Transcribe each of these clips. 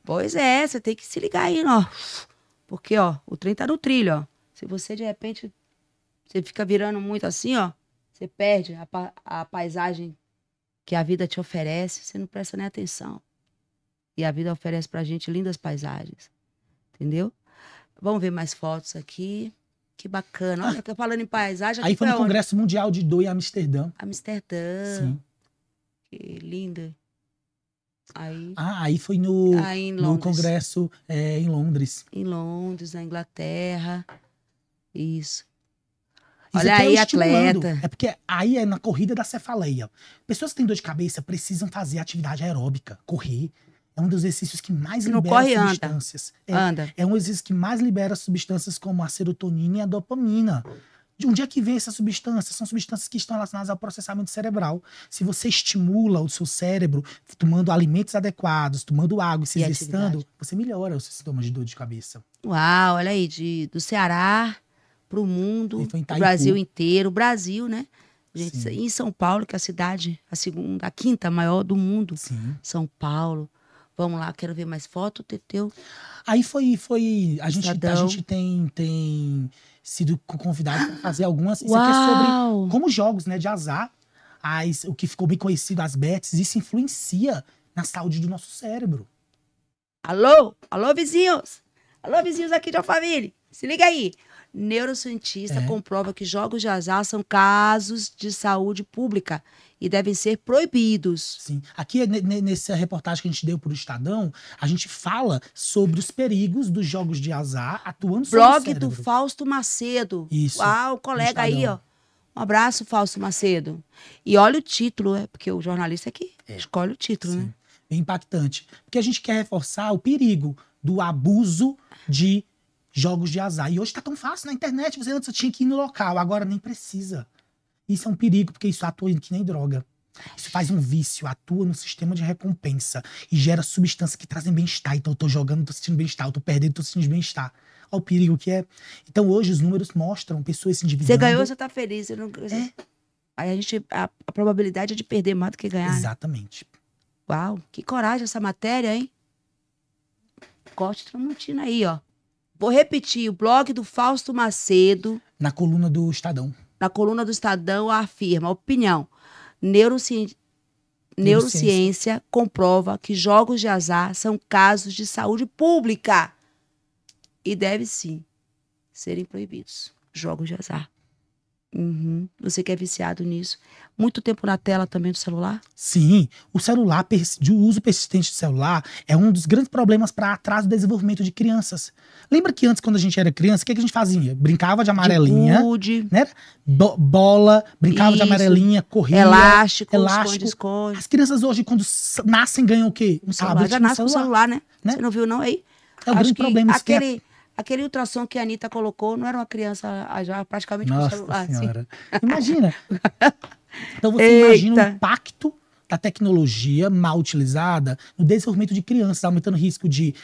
Pois é, você tem que se ligar aí, ó. Porque, ó, o trem tá no trilho, ó. Se você, de repente, você fica virando muito assim, ó, você perde a paisagem que a vida te oferece, você não presta nem atenção. E a vida oferece pra gente lindas paisagens, entendeu? Vamos ver mais fotos aqui. Que bacana. Olha, tô falando em paisagem. Aí Aqui foi no aonde? Congresso Mundial de Dor em Amsterdã. Amsterdã. Sim. Que linda. Aí, Aí foi no em no Londres. Congresso em Londres. Em Londres, na Inglaterra. Isso. Isso Olha aqui aí, é estimulando. atleta. É porque aí é na corrida da cefaleia. Pessoas que têm dor de cabeça precisam fazer atividade aeróbica, correr. É um dos exercícios que mais Se não libera corre, anda. substâncias. Anda. É um exercício que mais libera substâncias como a serotonina e a dopamina. De onde é que vem essas substâncias? São substâncias que estão relacionadas ao processamento cerebral. Se você estimula o seu cérebro tomando alimentos adequados, tomando água e se E exercitando, atividade. você melhora os sintomas de dor de cabeça. Uau, olha aí, do Ceará pro mundo, E foi em pro Itaipu. Brasil inteiro. O Brasil, né? Gente, Sim. em São Paulo, que é a cidade, a quinta maior do mundo. Sim. São Paulo. Vamos lá, quero ver mais foto, Teteu. Aí a Estadão. gente tem sido convidado para fazer algumas. Isso Uau! aqui é sobre como jogos, né, de azar, o que ficou bem conhecido, as bets, isso influencia na saúde do nosso cérebro. Alô? Alô, vizinhos? Alô, vizinhos aqui de Alphaville. Se liga aí. Neurocientista comprova que jogos de azar são casos de saúde pública e devem ser proibidos. Sim. Aqui, nessa reportagem que a gente deu para o Estadão, a gente fala sobre os perigos dos jogos de azar atuando sobre o Blog cérebro. do Fausto Macedo. Isso. Uau, colega aí, ó. Estadão. Um abraço, Fausto Macedo. E olha o título, porque o jornalista aqui escolhe o título, Sim. né? Bem impactante. Porque a gente quer reforçar o perigo do abuso de jogos de azar. E hoje tá tão fácil na internet. Você antes tinha que ir no local, agora nem precisa. Isso é um perigo, porque isso atua que nem droga. Isso faz um vício, atua no sistema de recompensa e gera substâncias que trazem bem-estar. Então eu tô jogando, tô sentindo bem-estar, eu tô perdendo, tô sentindo bem-estar. Olha o perigo que é. Então hoje os números mostram pessoas se endividando. Você ganhou, você tá feliz. Você não... Aí a probabilidade é de perder mais do que ganhar. Exatamente. Né? Uau, que coragem essa matéria, hein? Corte Tramontina aí, ó. Vou repetir, o blog do Fausto Macedo. Na coluna do Estadão. Na coluna do Estadão afirma, opinião, neurociência comprova que jogos de azar são casos de saúde pública e deve sim serem proibidos. Jogos de azar. Você que é viciado nisso. Muito tempo na tela também do celular? Sim, o celular, o uso persistente do celular é um dos grandes problemas para atraso do desenvolvimento de crianças. Lembra que antes, quando a gente era criança, o que a gente fazia? Brincava de amarelinha, de gude, né? Bola, brincava de amarelinha, corria. Elástico, esconde-esconde. As crianças hoje, quando nascem, ganham o quê? Um tablet, já nasce com o celular, né? Você não viu não aí? É o grande problema. Aquele ultrassom que a Anitta colocou não era uma criança já praticamente com o celular. Senhora. Assim. Imagina. Então você imagina o impacto da tecnologia mal utilizada no desenvolvimento de crianças, aumentando o risco de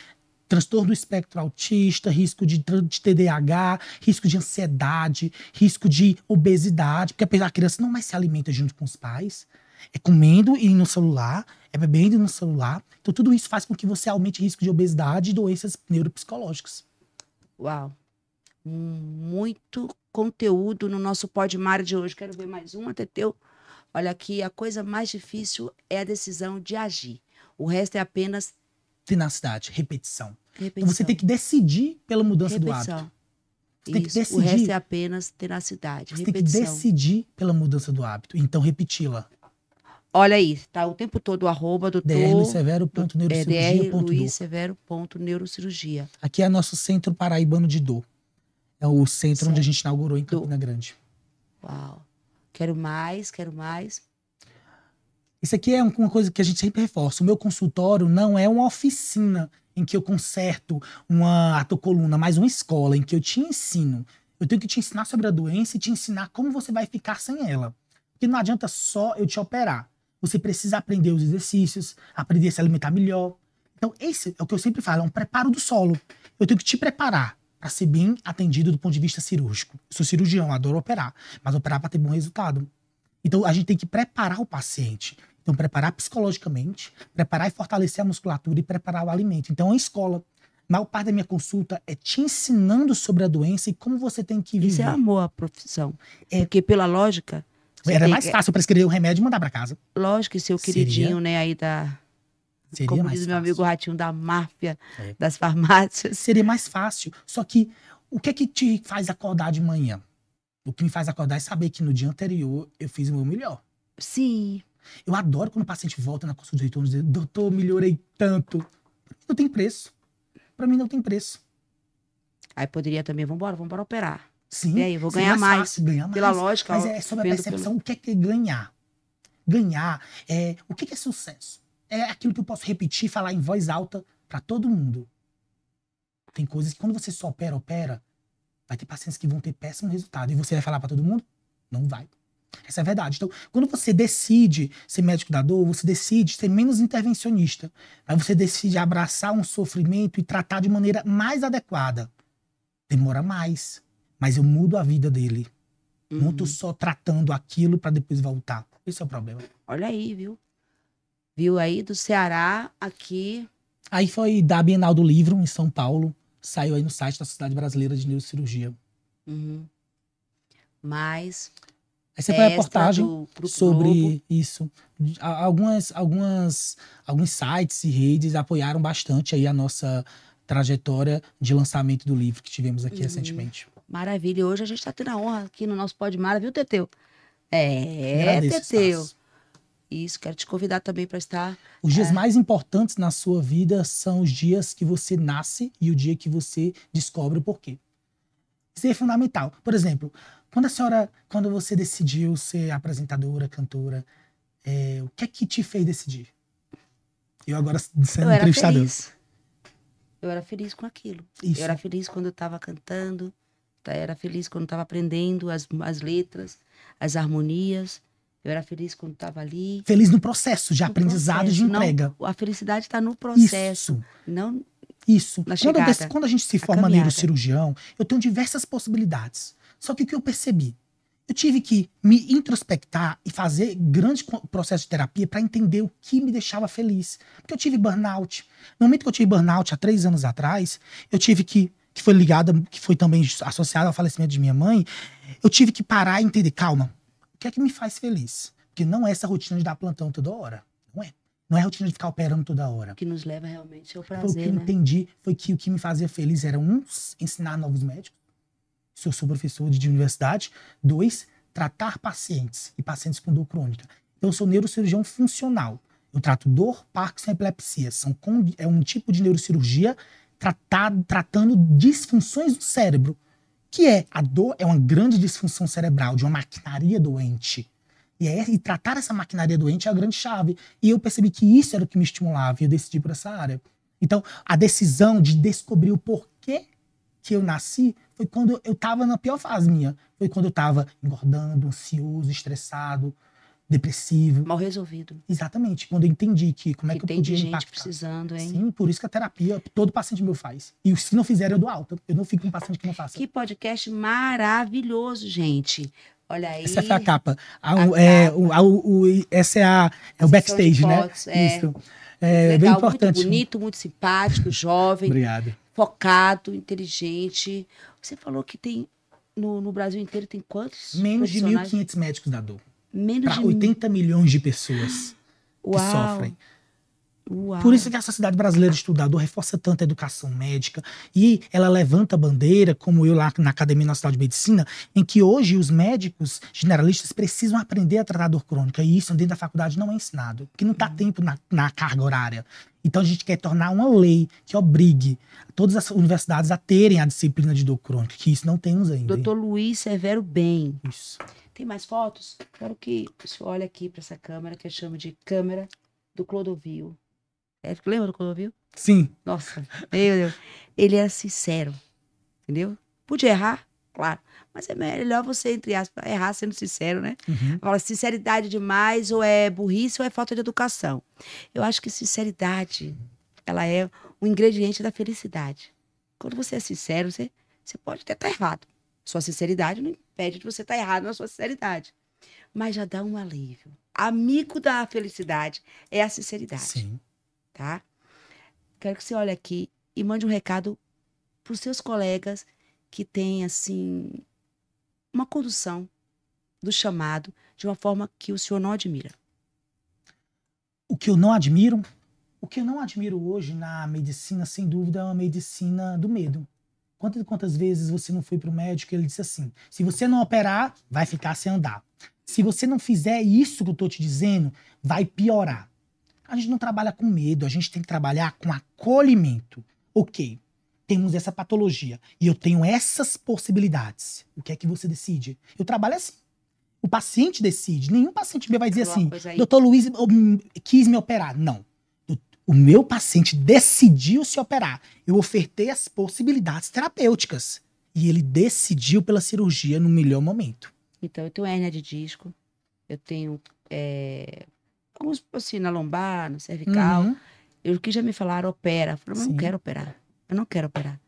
transtorno do espectro autista, risco de TDAH, risco de ansiedade, risco de obesidade, porque a criança não mais se alimenta junto com os pais, é comendo e no celular, é bebendo no celular. Então tudo isso faz com que você aumente o risco de obesidade e doenças neuropsicológicas. Uau! Muito conteúdo no nosso Podmar de hoje. Quero ver mais uma, Teteu. Olha aqui, a coisa mais difícil é a decisão de agir. O resto é apenas... tenacidade, repetição. Então você tem que decidir pela mudança do hábito. Você tem que decidir. O resto é apenas tenacidade, você repetição. Tem que decidir pela mudança do hábito. Então repeti-la. Olha aí, tá o tempo todo o @ doutor... drluissevero.neurocirurgia. Aqui é nosso Centro Paraibano de Dor. É o centro onde a gente inaugurou em Campina Grande. Uau. Quero mais. Isso aqui é uma coisa que a gente sempre reforça. O meu consultório não é uma oficina em que eu conserto a tua coluna, mas uma escola em que eu te ensino. Eu tenho que te ensinar sobre a doença e te ensinar como você vai ficar sem ela. Porque não adianta só eu te operar. Você precisa aprender os exercícios, aprender a se alimentar melhor. Então, esse é o que eu sempre falo, é um preparo do solo. Eu tenho que te preparar para ser bem atendido do ponto de vista cirúrgico. Eu sou cirurgião, adoro operar, mas operar para ter bom resultado. Então, a gente tem que preparar o paciente. Então, preparar psicologicamente, preparar e fortalecer a musculatura e preparar o alimento. Então, é uma escola. A maior parte da minha consulta é te ensinando sobre a doença e como você tem que viver. Isso é amor à profissão. Porque pela lógica... Era mais fácil eu prescrever um remédio e mandar para casa. Lógico que seu queridinho, né, aí da... Seria como mais diz fácil. meu amigo Ratinho, da máfia das farmácias. Seria mais fácil. Só que o que é que te faz acordar de manhã? O que me faz acordar é saber que no dia anterior eu fiz o meu melhor. Sim. Eu adoro quando o paciente volta na consulta de retorno e diz, doutor, melhorei tanto. Pra mim não tem preço. Pra mim não tem preço. Aí poderia também, vambora operar. Sim. E aí, vou ganhar mais. Fácil, ganhar pela mais. lógica. Mas é sobre a percepção, o que é ganhar? Ganhar, o que é sucesso? É aquilo que eu posso repetir, falar em voz alta pra todo mundo. Tem coisas que quando você só opera, vai ter pacientes que vão ter péssimo resultado. E você vai falar pra todo mundo? Não vai. Essa é a verdade. Então, quando você decide ser médico da dor, você decide ser menos intervencionista. Aí você decide abraçar um sofrimento e tratar de maneira mais adequada. Demora mais, mas eu mudo a vida dele. Não tô só tratando aquilo pra depois voltar. Esse é o problema. Olha aí, viu? Viu aí do Ceará, aqui. Aí foi da Bienal do Livro, em São Paulo. Saiu aí no site da Sociedade Brasileira de Neurocirurgia. Mas... Essa foi a reportagem sobre Globo. isso. Alguns sites e redes apoiaram bastante aí a nossa trajetória de lançamento do livro que tivemos aqui recentemente. Maravilha. E hoje a gente está tendo a honra aqui no nosso Pode Mara, viu, Teteu? Teteu. Isso, quero te convidar também para estar... Os dias mais importantes na sua vida são os dias que você nasce e o dia que você descobre o porquê. Isso é fundamental. Por exemplo, quando você decidiu ser apresentadora, cantora, o que é que te fez decidir? Eu agora sendo entrevistador. Eu era feliz com aquilo. Isso. Eu era feliz quando eu estava cantando, era feliz quando estava aprendendo as letras, as harmonias. Eu era feliz quando estava ali. Feliz no processo de aprendizado e de entrega. Não, a felicidade está no processo. Isso. Não Isso. na chegada. Quando a gente se forma neurocirurgião, eu tenho diversas possibilidades. Só que o que eu percebi? Eu tive que me introspectar e fazer grande processo de terapia para entender o que me deixava feliz. Porque eu tive burnout. No momento que eu tive burnout, há 3 anos atrás, eu tive que foi também associado ao falecimento de minha mãe, eu tive que parar e entender, calma, o que é que me faz feliz? Porque não é essa rotina de dar plantão toda hora. Não é. Não é a rotina de ficar operando toda hora. O que nos leva realmente ao prazer, Foi o que eu entendi, foi que o que me fazia feliz era, ensinar novos médicos. Se eu sou professor de universidade. 2, tratar pacientes e pacientes com dor crônica. Então, eu sou neurocirurgião funcional. Eu trato dor, Parkinson e epilepsia. É um tipo de neurocirurgia tratando disfunções do cérebro. A dor é uma grande disfunção cerebral, de uma maquinaria doente. E tratar essa maquinaria doente é a grande chave. E eu percebi que isso era o que me estimulava e eu decidi por essa área. Então, a decisão de descobrir o porquê que eu nasci foi quando eu estava na pior fase minha. Foi quando eu estava engordando, ansioso, estressado, depressivo. Mal resolvido. Exatamente. Quando eu entendi como é que eu podia gente impactar. Precisando, hein? Sim, por isso que a terapia, todo paciente meu faz. E se não fizer, eu dou alta. Eu não fico com um paciente que não faça. Que podcast maravilhoso, gente. Olha aí. Essa foi a capa. Essa é o backstage, né? Isso. Legal, bem importante. Muito bonito, muito simpático, jovem. Obrigado. Focado, inteligente. Você falou que tem no Brasil inteiro tem quantos? Menos de 1.500 médicos da dor. Menos para de 80 milhões de pessoas que sofrem. Uau. Por isso que a Sociedade Brasileira de Estudo da Dor reforça tanto a educação médica e ela levanta a bandeira, como eu lá na Academia Nacional de Medicina, em que hoje os médicos generalistas precisam aprender a tratar dor crônica. E isso dentro da faculdade não é ensinado, porque não está tempo na carga horária. Então a gente quer tornar uma lei que obrigue todas as universidades a terem a disciplina de dor crônica, que isso não temos ainda. Dr. Luiz Severo Bem. Isso. Tem mais fotos? Quero que o senhor olhe aqui para essa câmera, que eu chamo de câmera do Clodovil. Lembra do Clodovil? Sim. Nossa, meu Deus. Ele era sincero, entendeu? Podia errar, claro. Mas é melhor você, entre aspas, errar sendo sincero, né? Fala, sinceridade demais, ou é burrice, ou é falta de educação. Eu acho que sinceridade, ela é um ingrediente da felicidade. Quando você é sincero, você pode até estar errado. Sua sinceridade não impede de você estar errado na sua sinceridade. Mas já dá um alívio. amigo da felicidade é a sinceridade. Sim. Tá? Quero que você olhe aqui e mande um recado para os seus colegas que têm, assim, uma condução do chamado de uma forma que o senhor não admira. O que eu não admiro hoje na medicina, sem dúvida, é uma medicina do medo. Quantas vezes você não foi para o médico e ele disse assim, se você não operar, vai ficar sem andar. Se você não fizer isso que eu estou te dizendo, vai piorar. A gente não trabalha com medo, a gente tem que trabalhar com acolhimento. Ok, temos essa patologia e eu tenho essas possibilidades. O que é que você decide? Eu trabalho assim. O paciente decide. Nenhum paciente meu vai dizer assim, doutor Luiz quis me operar. Não. O meu paciente decidiu se operar. Eu ofertei as possibilidades terapêuticas. E ele decidiu pela cirurgia no melhor momento. Então, eu tenho hérnia de disco, eu tenho alguns, assim, na lombar, no cervical. Uhum. Eu que já me falaram, opera. Eu falei, mas eu não quero operar. Eu não quero operar.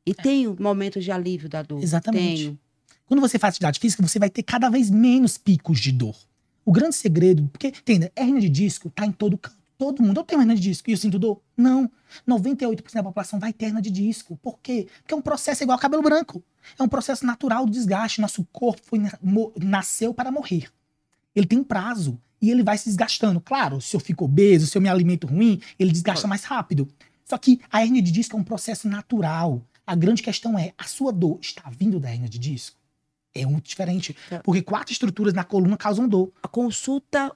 E tenho momentos de alívio da dor. Exatamente. Tenho. Quando você faz atividade física, você vai ter cada vez menos picos de dor. O grande segredo, porque, entenda, hérnia de disco tá em todo canto. Todo mundo, eu tenho hérnia de disco e eu sinto dor? Não. 98% da população vai ter hérnia de disco. Por quê? Porque é um processo igual ao cabelo branco. É um processo natural de desgaste. Nosso corpo nasceu para morrer. Ele tem prazo e ele vai se desgastando. Claro, se eu fico obeso, se eu me alimento ruim, ele desgasta mais rápido. Só que a hérnia de disco é um processo natural. A grande questão é, a sua dor está vindo da hérnia de disco? É muito diferente. Porque 4 estruturas na coluna causam dor. A consulta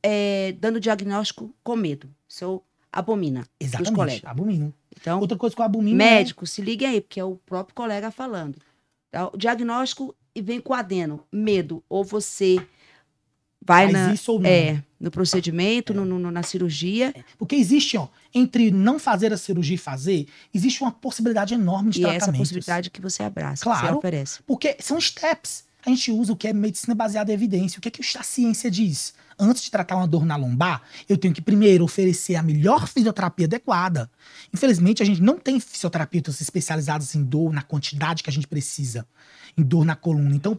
é dando diagnóstico com medo. Isso eu abomina. Exatamente. Dos colegas. Abomino. Então, outra coisa que eu abomino médico, se liguem aí, porque é o próprio colega falando. Então, o diagnóstico e vem com adeno. Medo. Ou você vai isso ou não. no procedimento, na cirurgia. Porque existe, entre não fazer a cirurgia e fazer, existe uma possibilidade enorme de tratamentos. E essa possibilidade que você abraça, claro, que você oferece. Porque são steps. A gente usa o que é medicina baseada em evidência. O que é que a ciência diz? Antes de tratar uma dor na lombar, eu tenho que primeiro oferecer a melhor fisioterapia adequada. Infelizmente, a gente não tem fisioterapeutas especializados em dor na quantidade que a gente precisa, em dor na coluna. Então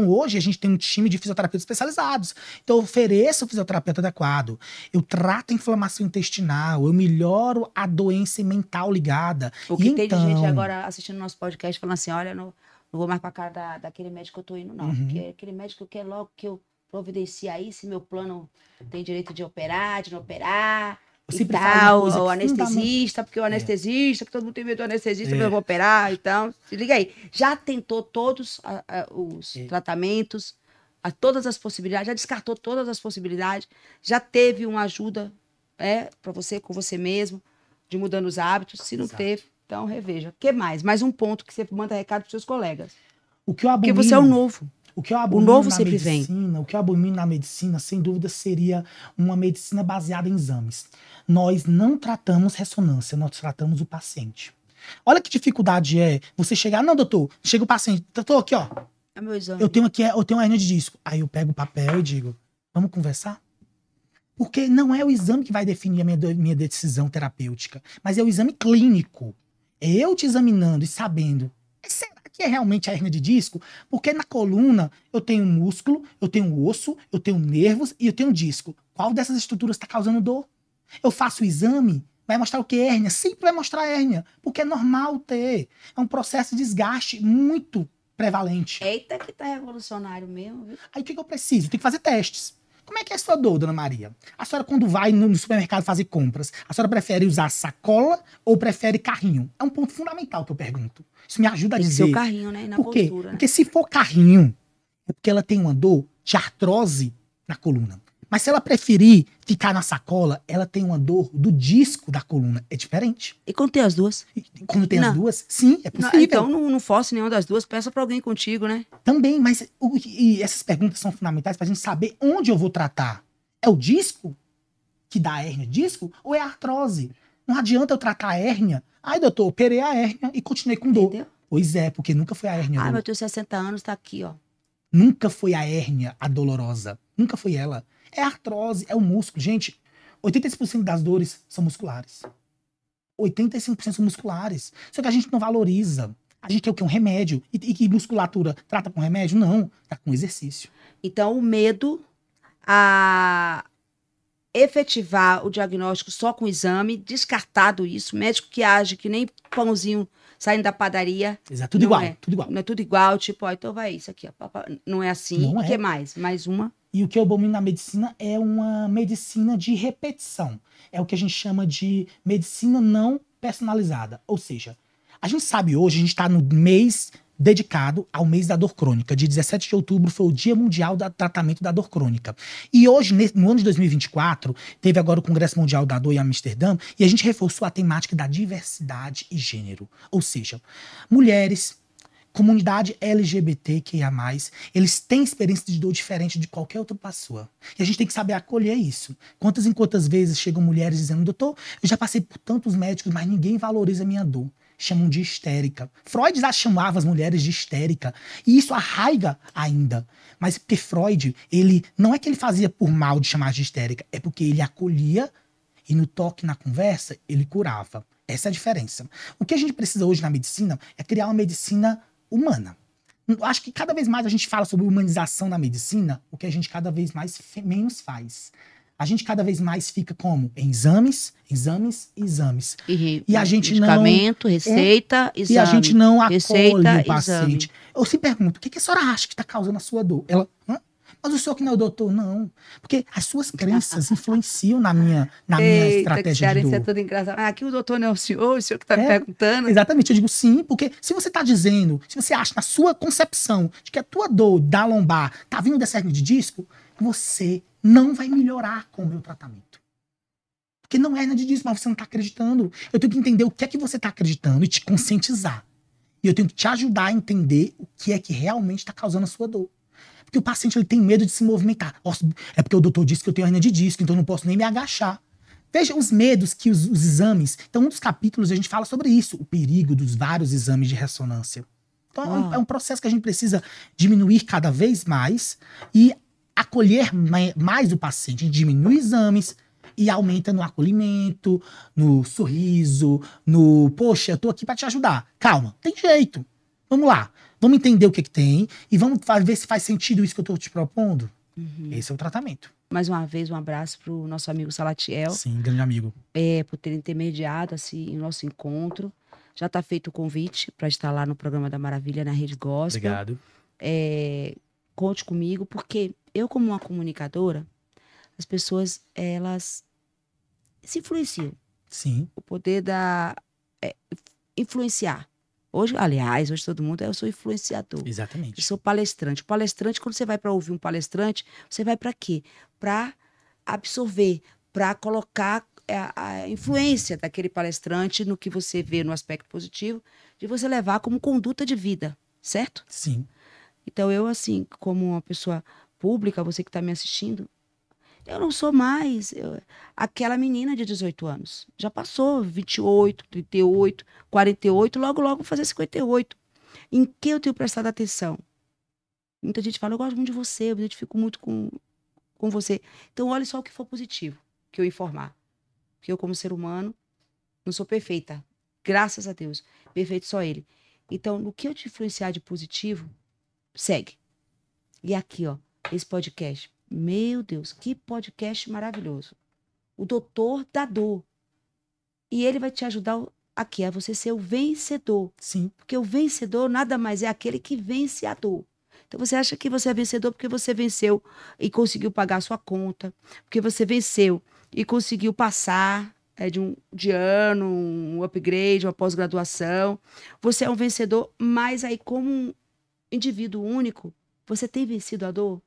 hoje a gente tem um time de fisioterapeutas especializados. Então eu ofereço o fisioterapeuta adequado. Eu trato a inflamação intestinal, eu melhoro a doença mental ligada. O que tem de gente agora assistindo nosso podcast falando assim, olha, não vou mais pra cara daquele médico que eu tô indo, não. Porque aquele médico quer logo que eu providencie aí, se meu plano tem direito de operar, de não operar, e tal, o anestesista, porque o anestesista, que todo mundo tem medo do anestesista, mas eu vou operar, então, se liga aí. Já tentou todos os tratamentos, todas as possibilidades, já descartou todas as possibilidades, já teve uma ajuda para você, com você mesmo, de mudando os hábitos, se não teve, então reveja. O que mais? Mais um ponto que você manda recado para seus colegas. Porque você é o novo. O novo sempre vem. O que eu abomino na medicina, sem dúvida, seria uma medicina baseada em exames. Nós não tratamos ressonância, nós tratamos o paciente. Olha que dificuldade é você chegar, não, doutor, chega o paciente, doutor, aqui, ó. É meu exame. Eu tenho uma hérnia de disco. Aí eu pego o papel e digo, vamos conversar? Porque não é o exame que vai definir a minha decisão terapêutica, mas é o exame clínico. É eu te examinando e sabendo, será que é realmente a hérnia de disco? Porque na coluna eu tenho músculo, eu tenho osso, eu tenho nervos e eu tenho disco. Qual dessas estruturas está causando dor? Eu faço o exame, vai mostrar o que é hérnia? Sempre vai mostrar hérnia, porque é normal ter. É um processo de desgaste muito prevalente. Eita, que tá revolucionário mesmo, viu? Aí o que eu preciso? Eu tenho que fazer testes. Como é que é a sua dor, dona Maria? A senhora, quando vai no supermercado fazer compras, a senhora prefere usar sacola ou prefere carrinho? É um ponto fundamental que eu pergunto. Isso me ajuda a dizer. Tem que ser o carrinho, né? E na Por quê? postura, Porque se for carrinho, é porque ela tem uma dor de artrose na coluna. Mas se ela preferir ficar na sacola, ela tem uma dor do disco da coluna. É diferente. E quando tem as duas? Quando tem as duas, sim, é possível. Então não force nenhuma das duas, peça pra alguém contigo, né? Também, mas e essas perguntas são fundamentais pra gente saber onde eu vou tratar. É o disco que dá a hérnia disco ou é a artrose? Não adianta eu tratar a hérnia. Ai, doutor, operei a hérnia e continuei com dor. Entendeu? Pois é, porque nunca foi a hérnia. Mas eu tenho 60 anos, tá aqui, ó. Nunca foi a hérnia a dolorosa. Nunca foi ela. É a artrose, é o músculo. Gente, 85% das dores são musculares. 85% são musculares. Só que a gente não valoriza. A gente quer o quê? Um remédio. E que musculatura trata com remédio? Não. Trata com exercício. Então, o medo, a efetivar o diagnóstico só com exame, descartado isso, médico que age que nem pãozinho saindo da padaria. Exato, tudo igual, tudo igual. Não é tudo igual, tipo, ó, então vai isso aqui, ó. Não é assim. Não O é. que mais? Mais uma. E o que eu abomino na medicina é uma medicina de repetição. É o que a gente chama de medicina não personalizada. Ou seja, a gente sabe hoje, a gente está no mês dedicado ao mês da dor crônica. Dia 17 de outubro foi o Dia Mundial do Tratamento da Dor Crônica. E hoje, no ano de 2024, teve agora o Congresso Mundial da Dor em Amsterdã, e a gente reforçou a temática da diversidade e gênero. Ou seja, mulheres, comunidade LGBTQIA+, eles têm experiência de dor diferente de qualquer outra pessoa. E a gente tem que saber acolher isso. Quantas e quantas vezes chegam mulheres dizendo, doutor, eu já passei por tantos médicos, mas ninguém valoriza a minha dor. Chamam de histérica. Freud já chamava as mulheres de histérica. E isso arraiga ainda. Mas porque Freud, ele não é que ele fazia por mal de chamar de histérica, é porque ele acolhia e no toque, na conversa, ele curava. Essa é a diferença. O que a gente precisa hoje na medicina é criar uma medicina humana. Acho que cada vez mais a gente fala sobre humanização da medicina, o que a gente cada vez mais menos faz. A gente cada vez mais fica como? Em exames, exames, exames. E a gente medicamento, receita, exame. E a gente não acolhe receita, o paciente. Exame. Eu se pergunto, o que a senhora acha que está causando a sua dor? Ela, hã? Mas o senhor que não é o doutor, não. Porque as suas crenças influenciam na minha estratégia de dor. Isso é tudo engraçado. Aqui o doutor não é o senhor que está me perguntando. Exatamente, eu digo sim, porque se você está dizendo, se você acha na sua concepção de que a tua dor da lombar está vindo dessa hernia de disco, você não vai melhorar com o meu tratamento. Porque não é hernia de disco, mas você não está acreditando. Eu tenho que entender o que é que você está acreditando e te conscientizar. E eu tenho que te ajudar a entender o que é que realmente está causando a sua dor. Porque o paciente ele tem medo de se movimentar. É porque o doutor disse que eu tenho hernia de disco, então eu não posso nem me agachar. Veja os medos que os exames... Então, um dos capítulos a gente fala sobre isso, o perigo dos vários exames de ressonância. Então, é um processo que a gente precisa diminuir cada vez mais e acolher mais o paciente. A gente diminui exames e aumenta no acolhimento, no sorriso, no... Poxa, eu tô aqui para te ajudar. Calma, tem jeito. Vamos lá. Vamos entender o que tem e vamos ver se faz sentido isso que eu tô te propondo. Esse é o tratamento. Mais uma vez, um abraço pro nosso amigo Salatiel. Sim, grande amigo. Por ter intermediado assim, o nosso encontro. Já está feito o convite para estar lá no Programa da Maravilha, na Rede Gospel. Obrigado. Conte comigo, porque eu, como uma comunicadora, as pessoas, elas se influenciam. Sim. O poder da... influenciar. Hoje, aliás, hoje todo mundo... Eu sou influenciador. Exatamente. Eu sou palestrante. O palestrante, quando você vai para ouvir um palestrante, você vai para quê? Para absorver, para colocar a influência daquele palestrante no que você vê no aspecto positivo, de você levar como conduta de vida, certo? Sim. Então, eu, assim, como uma pessoa pública, você que está me assistindo, eu não sou mais aquela menina de 18 anos. Já passou 28, 38, 48, logo vou fazer 58. Em que eu tenho prestado atenção? Muita gente fala, eu gosto muito de você, eu me identifico muito com você. Então, olhe só o que for positivo que eu informar. Porque eu, como ser humano, não sou perfeita. Graças a Deus. Perfeito só Ele. Então, no que eu te influenciar de positivo, segue. E aqui, ó, esse podcast. Meu Deus, que podcast maravilhoso. O doutor da dor. E ele vai te ajudar aqui, a você ser o vencedor. Sim. Porque o vencedor nada mais é aquele que vence a dor. Então você acha que você é vencedor porque você venceu e conseguiu pagar a sua conta. Porque você venceu e conseguiu passar de ano, um upgrade, uma pós-graduação. Você é um vencedor, mas aí como um indivíduo único, você tem vencido a dor?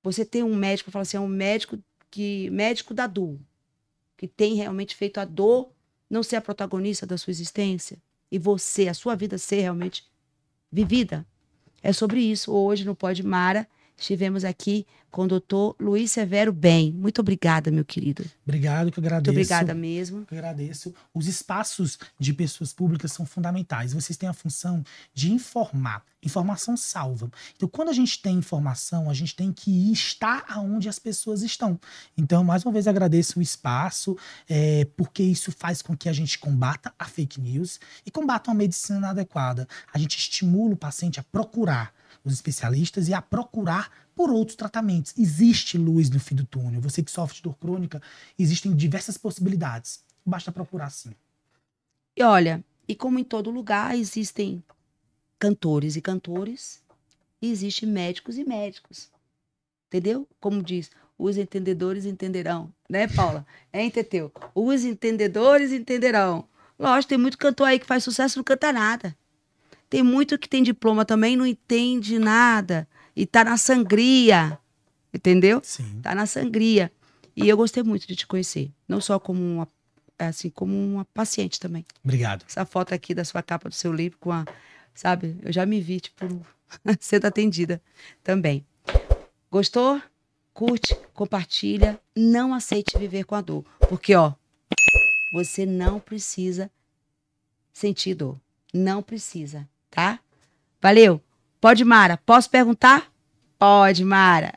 Você tem um médico, fala assim, é um médico da dor, que tem realmente feito a dor não ser a protagonista da sua existência e você, a sua vida ser realmente vivida. É sobre isso. Hoje no Pod Mara, estivemos aqui com o doutor Luiz Severo Bem. Muito obrigada, meu querido. Obrigado, que eu agradeço. Muito obrigada mesmo. Eu agradeço. Os espaços de pessoas públicas são fundamentais. Vocês têm a função de informar. Informação salva. Então, quando a gente tem informação, a gente tem que estar aonde as pessoas estão. Então, mais uma vez, agradeço o espaço, porque isso faz com que a gente combata a fake news e combata uma medicina inadequada. A gente estimula o paciente a procurar os especialistas e a procurar por outros tratamentos. Existe luz no fim do túnel. Você que sofre de dor crônica, existem diversas possibilidades. Basta procurar, sim. E olha, e como em todo lugar, existem cantores e cantores, e existem médicos e médicos. Entendeu? Como diz, os entendedores entenderão. Né, Paula? Teteu? Os entendedores entenderão. Lógico, tem muito cantor aí que faz sucesso e não canta nada. Tem muito que tem diploma também e não entende nada. E tá na sangria. Entendeu? Sim. Tá na sangria. E eu gostei muito de te conhecer. Não só como uma, assim, como uma paciente também. Obrigado. Essa foto aqui da sua capa do seu livro com a... Sabe? Eu já me vi, tipo, sendo atendida também. Gostou? Curte, compartilha. Não aceite viver com a dor. Porque, ó, você não precisa sentir dor. Não precisa, tá? Valeu. Pode, Mara. Posso perguntar? Pode, Mara.